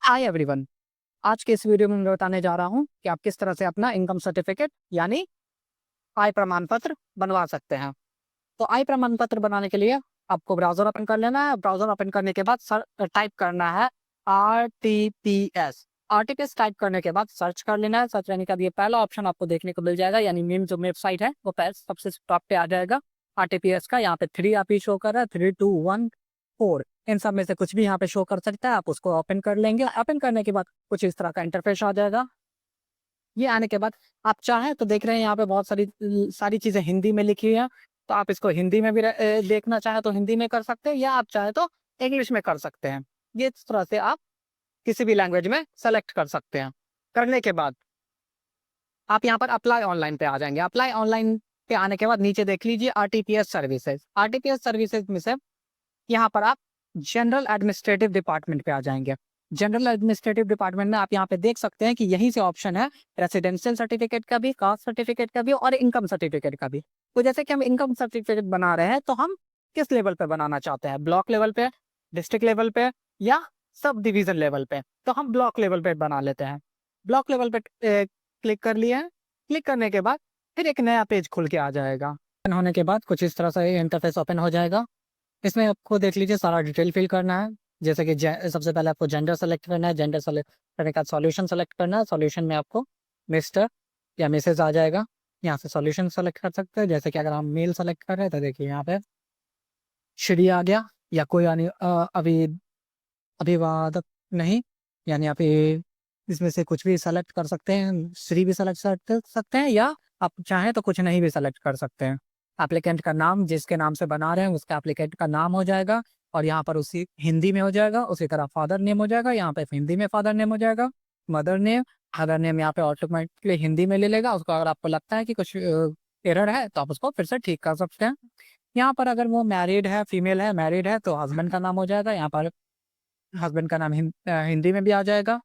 Hi everyone. आज के इस वीडियो में मैं बताने जा रहा हूं कि आप किस तरह से अपना इनकम सर्टिफिकेट यानी आय प्रमाण पत्र बनवा सकते हैं। तो आय प्रमाण पत्र बनाने के लिए आपको ब्राउजर ओपन कर लेना है। ब्राउजर ओपन करने के बाद टाइप करना है RTPS। RTPS टाइप करने के बाद सर्च कर लेना है। सर्च करने के बाद ये पहला ऑप्शन आपको देखने को मिल जाएगा, यानी मेन जो वेबसाइट है वो पहले सबसे टॉप पे आ जाएगा RTPS का। यहाँ पे 3 आप ही शो कर रहा है, 3 2 1 4। इन सब में से कुछ भी यहाँ पे शो कर सकता है। आप उसको ओपन कर लेंगे। ओपन करने के बाद कुछ इस तरह का इंटरफेस आ जाएगा। ये आने के बाद आप चाहें तो देख रहे हैं यहाँ पे बहुत सारी सारी चीजें हिंदी में लिखी है। तो आप इसको हिंदी में भी देखना चाहें तो हिंदी में कर सकते हैं, या आप चाहें तो इंग्लिश में कर सकते हैं। ये इस तरह से आप किसी भी लैंग्वेज में सेलेक्ट कर सकते हैं। करने के बाद आप यहाँ पर अप्लाई ऑनलाइन पे आ जाएंगे। अप्लाई ऑनलाइन पे आने के बाद नीचे देख लीजिए RTPS सर्विसेज। RTPS सर्विसेज में से यहाँ पर आप जनरल एडमिनिस्ट्रेटिव डिपार्टमेंट पे आ जाएंगे। जनरल एडमिनिस्ट्रेटिव डिपार्टमेंट में आप यहाँ पे देख सकते हैं कि यहीं से ऑप्शन है रेसिडेंशियल सर्टिफिकेट का भी, कास्ट सर्टिफिकेट का भी और इनकम सर्टिफिकेट का भी। तो जैसे कि हम इनकम सर्टिफिकेट बना रहे हैं, तो हम किस लेवल पे बनाना चाहते हैं, ब्लॉक लेवल पे, डिस्ट्रिक्ट लेवल पे या सब डिवीजन लेवल पे। तो हम ब्लॉक लेवल पे बना लेते हैं। ब्लॉक लेवल पे क्लिक कर लिया है। क्लिक करने के बाद फिर एक नया पेज खुल के आ जाएगा। ओपन होने के बाद कुछ इस तरह से इंटरफेस ओपन हो जाएगा। इसमें आपको देख लीजिए सारा डिटेल फिल करना है। जैसे कि सबसे पहले आपको जेंडर सेलेक्ट करना है। जेंडर सेलेक्ट करने का सॉल्यूशन सेलेक्ट करना है। सॉल्यूशन में आपको मिस्टर या मिसेज आ जाएगा। यहाँ से सॉल्यूशन सेलेक्ट कर सकते हैं। जैसे कि अगर हम मेल सेलेक्ट कर रहे हैं तो देखिए यहाँ पे श्री आ गया, या कोई यानी अभिवादक नहीं, यानी आप इसमें से कुछ भी सेलेक्ट कर सकते हैं। श्री भी सेलेक्ट कर सकते हैं, या आप चाहें तो कुछ नहीं भी सेलेक्ट कर सकते हैं। एप्लीकेंट का नाम जिसके नाम से बना रहे हैं उसका एप्लीकेंट का नाम हो जाएगा, और यहाँ पर उसी हिंदी में हो जाएगा। उसी तरह फादर नेम हो जाएगा, यहाँ पे हिंदी में फादर नेम हो जाएगा। मदर नेम यहाँ पे ऑटोमेटिकली हिंदी में ले लेगा उसको। अगर आपको लगता है कि कुछ एरर है तो आप उसको फिर से ठीक कर सकते हैं। यहाँ पर अगर वो मैरिड है, फीमेल है, मैरिड है तो हस्बैंड का नाम हो जाएगा। यहाँ पर हस्बैंड का नाम हिंदी में भी आ जाएगा।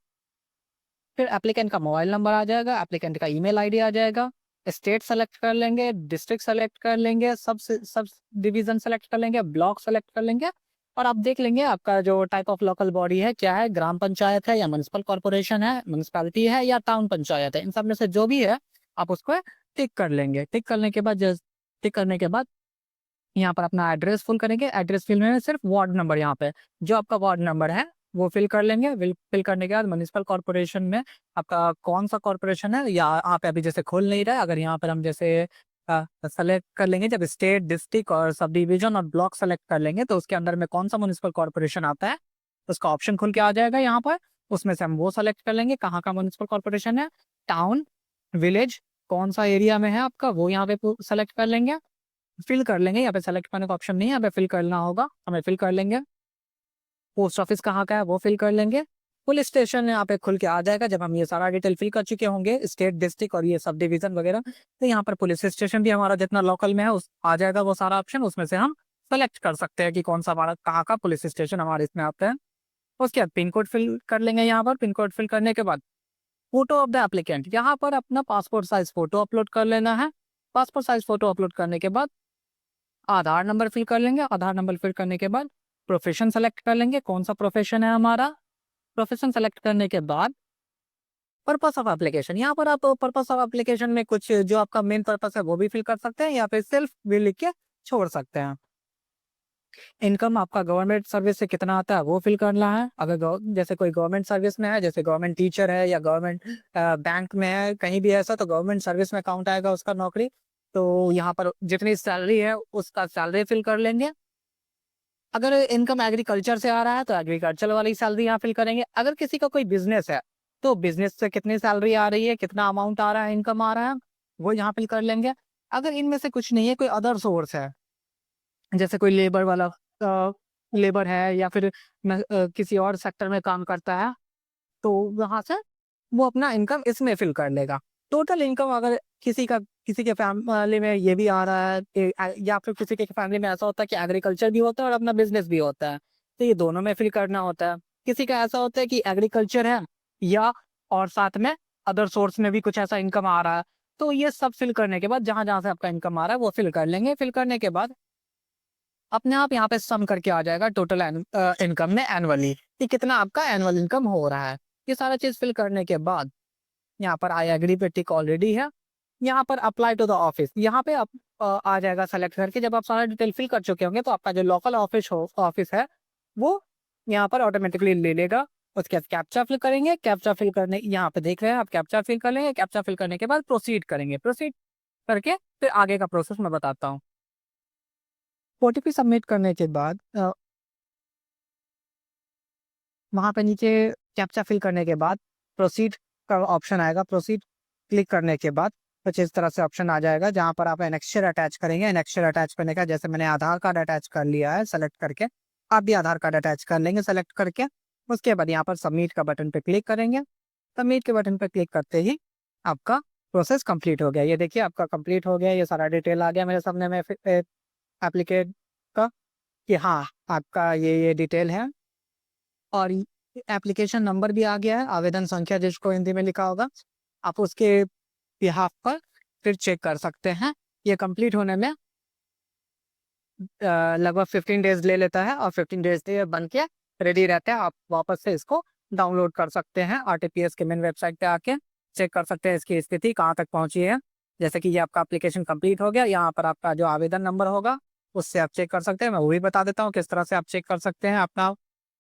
फिर एप्लीकेंट का मोबाइल नंबर आ जाएगा, एप्लीकेंट का ईमेल आईडी आ जाएगा। स्टेट सेलेक्ट कर लेंगे, डिस्ट्रिक्ट सेलेक्ट कर लेंगे, सब डिवीजन सेलेक्ट कर लेंगे, ब्लॉक सेलेक्ट कर लेंगे। और आप देख लेंगे आपका जो टाइप ऑफ लोकल बॉडी है क्या है, ग्राम पंचायत है या म्युनिसिपल कॉर्पोरेशन है, म्युनिसिपैलिटी है या टाउन पंचायत है। इन सब में से जो भी है आप उसको टिक कर लेंगे। टिक करने के बाद यहाँ पर अपना एड्रेस फिल करेंगे। एड्रेस फिल में सिर्फ वार्ड नंबर, यहाँ पे जो आपका वार्ड नंबर है वो फिल कर लेंगे। फिल करने के बाद म्युनिसिपल कॉर्पोरेशन में आपका कौन सा कॉर्पोरेशन है, या आप अभी जैसे खोल नहीं रहा है, अगर यहाँ पर हम जैसे सेलेक्ट कर लेंगे, जब स्टेट, डिस्ट्रिक्ट और सब डिवीजन और ब्लॉक सेलेक्ट कर लेंगे तो उसके अंदर में कौन सा म्युनिसिपल कॉर्पोरेशन आता है उसका ऑप्शन खुल के आ जाएगा यहाँ पर। उसमें से हम वो सेलेक्ट कर लेंगे कहाँ का म्युनिसिपल कॉर्पोरेशन है, टाउन, विलेज, कौन सा एरिया में है आपका, वो यहाँ पे सेलेक्ट कर लेंगे। फिल कर लेंगे। यहाँ पे सेलेक्ट करने का ऑप्शन नहीं है, यहाँ पे फिल करना होगा, हमें फिल कर लेंगे। पोस्ट ऑफिस कहाँ का है वो फिल कर लेंगे। पुलिस स्टेशन यहाँ पे खुल के आ जाएगा जब हम ये सारा डिटेल फिल कर चुके होंगे, स्टेट, डिस्ट्रिक्ट और ये सब डिवीजन वगैरह। तो यहाँ पर पुलिस स्टेशन भी हमारा जितना लोकल में है उस आ जाएगा वो सारा ऑप्शन। उसमें से हम सेलेक्ट कर सकते हैं कि कौन सा हमारा कहाँ का पुलिस स्टेशन हमारे इसमें आता है। उसके बाद पिन कोड फिल कर लेंगे। यहाँ पर पिन कोड फिल करने के बाद फोटो ऑफ द एप्लीकेंट, यहाँ पर अपना पासपोर्ट साइज फोटो अपलोड कर लेना है। पासपोर्ट साइज फोटो अपलोड करने के बाद आधार नंबर फिल कर लेंगे। आधार नंबर फिल करने के बाद प्रोफेशन सेलेक्ट कर लेंगे, कौन सा प्रोफेशन है हमारा। प्रोफेशन सेलेक्ट करने के बाद पर्पस ऑफ एप्लीकेशन, यहाँ पर आप पर्पस ऑफ एप्लीकेशन में कुछ जो आपका मेन पर्पस है वो भी फिल कर सकते हैं, या फिर सेल्फ भी लिख के छोड़ सकते हैं। इनकम आपका गवर्नमेंट सर्विस से कितना आता है वो फिल करना है। अगर जैसे कोई गवर्नमेंट सर्विस में है, जैसे गवर्नमेंट टीचर है या गवर्नमेंट बैंक में है, कहीं भी ऐसा, तो गवर्नमेंट सर्विस में काउंट आएगा उसका नौकरी। तो यहाँ पर जितनी सैलरी है उसका सैलरी फिल कर लेंगे। अगर इनकम एग्रीकल्चर से आ रहा है तो एग्रीकल्चर वाली सैलरी यहाँ फिल करेंगे। अगर किसी का कोई बिजनेस है तो बिजनेस से कितनी सैलरी आ रही है, कितना अमाउंट आ रहा है, इनकम आ रहा है, वो यहाँ फिल कर लेंगे। अगर इनमें से कुछ नहीं है, कोई अदर सोर्स है, जैसे कोई लेबर वाला लेबर है या फिर किसी और सेक्टर में काम करता है, तो वहां से वो अपना इनकम इसमें फिल कर लेगा। टोटल इनकम अगर किसी के फैमिली में ये भी आ रहा है या फिर किसी के फैमिली में ऐसा होता है कि एग्रीकल्चर भी होता है और अपना बिजनेस भी होता है, तो ये दोनों में फिल करना होता है। किसी का ऐसा होता है कि एग्रीकल्चर है या और साथ में अदर सोर्स में भी कुछ ऐसा इनकम आ रहा है, तो ये सब फिल करने के बाद जहां जहां से आपका इनकम आ रहा है वो फिल कर लेंगे। फिल करने के बाद अपने आप यहाँ पे सम करके आ जाएगा टोटल इनकम में एनुअली कि कितना आपका एनुअल इनकम हो रहा है। ये सारा चीज़ फिल करने के बाद यहाँ पर आई एग्री पे टिक ऑलरेडी है। यहाँ पर अप्लाई टू द ऑफिस, यहाँ पे आप आ जाएगा सेलेक्ट करके। जब आप सारा डिटेल फिल कर चुके होंगे तो आपका जो लोकल ऑफिस है वो यहाँ पर ऑटोमेटिकली ले लेगा। उसके बाद कैप्चा फिल करेंगे, कैप्चा फिल करने यहाँ पे देख रहे हैं आप, कैप्चा फिल कर लेंगे। कैप्चा फिल करने के बाद प्रोसीड करेंगे, प्रोसीड करके फिर आगे का प्रोसेस मैं बताता हूँ। ओटीपी सबमिट करने के बाद वहाँ पे नीचे कैप्चा फिल करने के बाद प्रोसीड का ऑप्शन आएगा। प्रोसीड क्लिक करने के बाद कुछ इस तरह से ऑप्शन आ जाएगा जहाँ पर आप एनेक्स्चर अटैच करेंगे। एनेक्स्चर अटैच करने का, जैसे मैंने आधार कार्ड अटैच कर लिया है सेलेक्ट करके, आप भी आधार कार्ड अटैच कर लेंगे सेलेक्ट करके। उसके बाद यहाँ पर सबमिट का बटन पे क्लिक करेंगे। सबमिट के बटन पे क्लिक करते ही आपका प्रोसेस कंप्लीट हो गया। ये देखिए आपका कंप्लीट हो गया, ये सारा डिटेल आ गया मेरे सामने में एप्लीकेट का कि हाँ आपका ये डिटेल है। और एप्लीकेशन नंबर भी आ गया है, आवेदन संख्या जिसको हिंदी में लिखा होगा। आप उसके बिहाफ पर फिर चेक कर सकते हैं। ये कंप्लीट होने में लगभग 15 डेज ले लेता है और 15 डेज से बन के रेडी रहता है। आप वापस से इसको डाउनलोड कर सकते हैं। आरटीपीएस के मेन वेबसाइट पे आके चेक कर सकते हैं इसकी स्थिति कहाँ तक पहुंची है। जैसे कि ये आपका एप्लीकेशन कंप्लीट हो गया, यहाँ पर आपका जो आवेदन नंबर होगा उससे आप चेक कर सकते हैं। मैं वो भी बता देता हूँ किस तरह से आप चेक कर सकते हैं अपना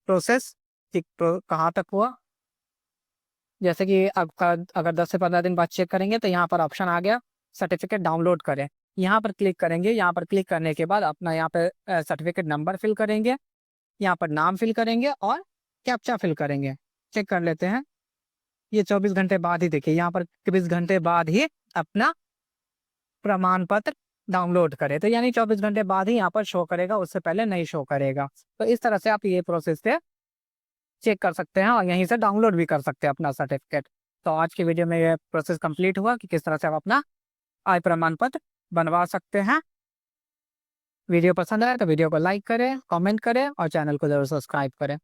प्रोसेस कि कहाँ तक हुआ। जैसे कि आपका अगर 10 से 15 दिन बाद चेक करेंगे तो यहाँ पर ऑप्शन आ गया सर्टिफिकेट डाउनलोड करें। यहाँ पर क्लिक करेंगे। यहाँ पर क्लिक करने के बाद अपना यहाँ पे सर्टिफिकेट नंबर फिल करेंगे, यहाँ पर नाम फिल करेंगे और कैप्चा फिल करेंगे। चेक कर लेते हैं। ये 24 घंटे बाद ही, देखिए यहाँ पर 24 घंटे बाद ही अपना प्रमाण पत्र डाउनलोड करें। तो यानी 24 घंटे बाद ही यहाँ पर शो करेगा, उससे पहले नहीं शो करेगा। तो इस तरह से आप ये प्रोसेस से चेक कर सकते हैं और यहीं से डाउनलोड भी कर सकते हैं अपना सर्टिफिकेट। तो आज की वीडियो में ये प्रोसेस कंप्लीट हुआ कि किस तरह से आप अपना आय प्रमाण पत्र बनवा सकते हैं। वीडियो पसंद आए तो वीडियो को लाइक करें, कमेंट करें और चैनल को जरूर सब्सक्राइब करें।